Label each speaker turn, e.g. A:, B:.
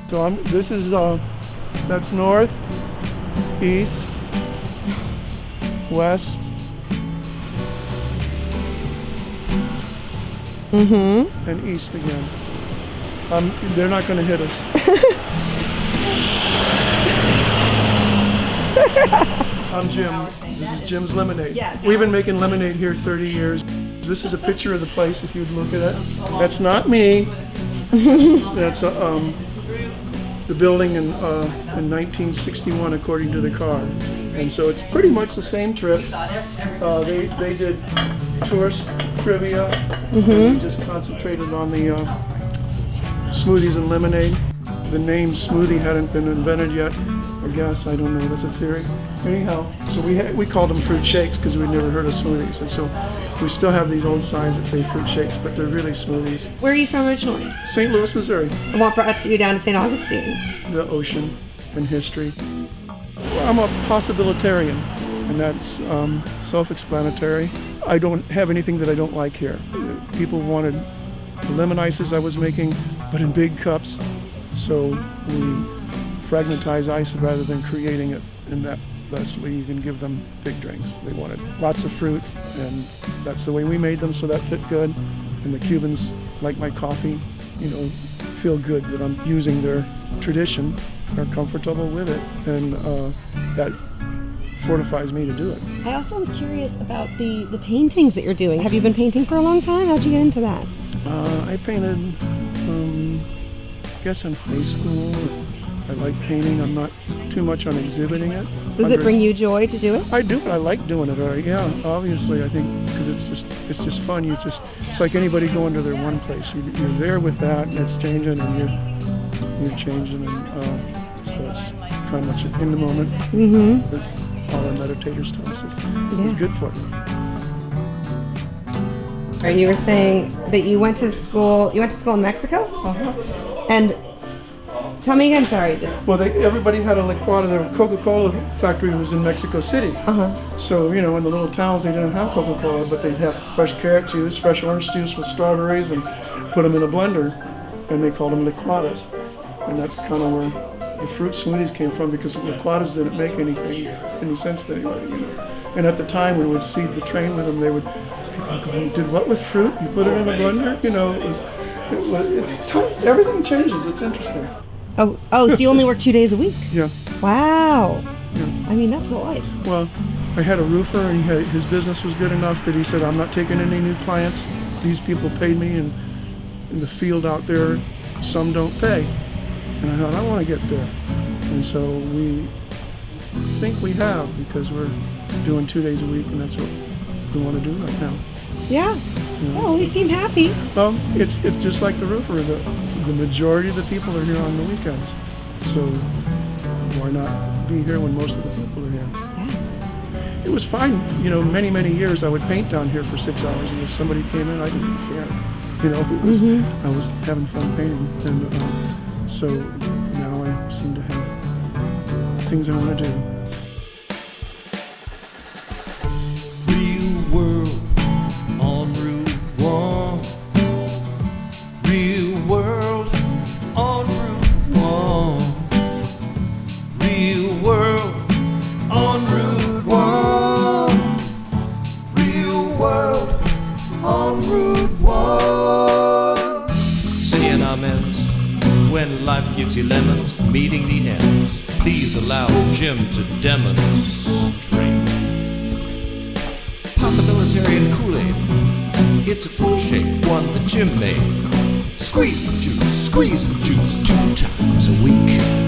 A: So this is, that's north, east, west.
B: Mm-hmm.
A: And east again. They're not going to hit us. I'm Jim. This is Jim's Lemonade. We've been making lemonade here 30 years. This is a picture of the place if you'd look at it. That's not me. That's the building in 1961 according to the car. And so it's pretty much the same trip. They did tourist trivia.
B: Mm-hmm.
A: We just concentrated on the smoothies and lemonade. The name smoothie hadn't been invented yet. I guess, I don't know, that's a theory. Anyhow, so we called them fruit shakes because we'd never heard of smoothies. And so we still have these old signs that say fruit shakes, but they're really smoothies.
B: Where are you from originally?
A: St. Louis, Missouri.
B: And what brought you down to St. Augustine?
A: The ocean and history. I'm a possibilitarian, and that's self-explanatory. I don't have anything that I don't like here. People wanted the lemon ices I was making, but in big cups. So we fragmentize ice rather than creating it in that way you can give them big drinks. They wanted lots of fruit, and that's the way we made them, so that fit good. And the Cubans like my coffee, feel good that I'm using their tradition, are comfortable with it, and that fortifies me to do it.
B: I also was curious about the paintings that you're doing. Have you been painting for a long time? How'd you get into that?
A: I painted, I guess in high school. I like painting. I'm not too much on exhibiting it.
B: Does it bring you joy to do it?
A: I do. I like doing it. Yeah, obviously. I think because it's just fun. It's like anybody going to their one place. You're there with that, and it's changing, and you're changing, and so it's kind of much in the moment.
B: Mm-hmm.
A: But all our meditators tell us it's good for you.
B: You were saying that you went to school. You went to school in Mexico. And tell me again, sorry.
A: Well, everybody had a licuado. The Coca-Cola factory was in Mexico City. So, in the little towns, they didn't have Coca-Cola, but they'd have fresh carrot juice, fresh orange juice with strawberries, and put them in a blender, and they called them licuadas. And that's kind of where the fruit smoothies came from, because licuadas didn't make any sense to anybody, And at the time, when we'd seed the train with them, they would, you did what with fruit? You put it in a blender? Everything changes. It's interesting.
B: Oh, so you only work 2 days a week?
A: Yeah.
B: Wow.
A: Yeah.
B: I mean, that's the life.
A: Well, I had a roofer, and his business was good enough that he said, I'm not taking any new clients. These people paid me, and in the field out there, some don't pay. And I thought, I want to get there. And so we think we have, because we're doing 2 days a week, and that's what we want to do right now.
B: Yeah. Oh, you seem happy.
A: Well, it's just like the roofer. The majority of the people are here on the weekends. So why not be here when most of the people are here?
B: Yeah.
A: It was fine. Many, many years I would paint down here for 6 hours, and if somebody came in, I didn't care. I was having fun painting. And so now I seem to have things I want to do.
C: When life gives you lemons, meeting the ends, please allow Jim to demonstrate. Possibilitarian Kool-Aid. It's a fruit shake, one that Jim made. Squeeze the juice 2 times a week.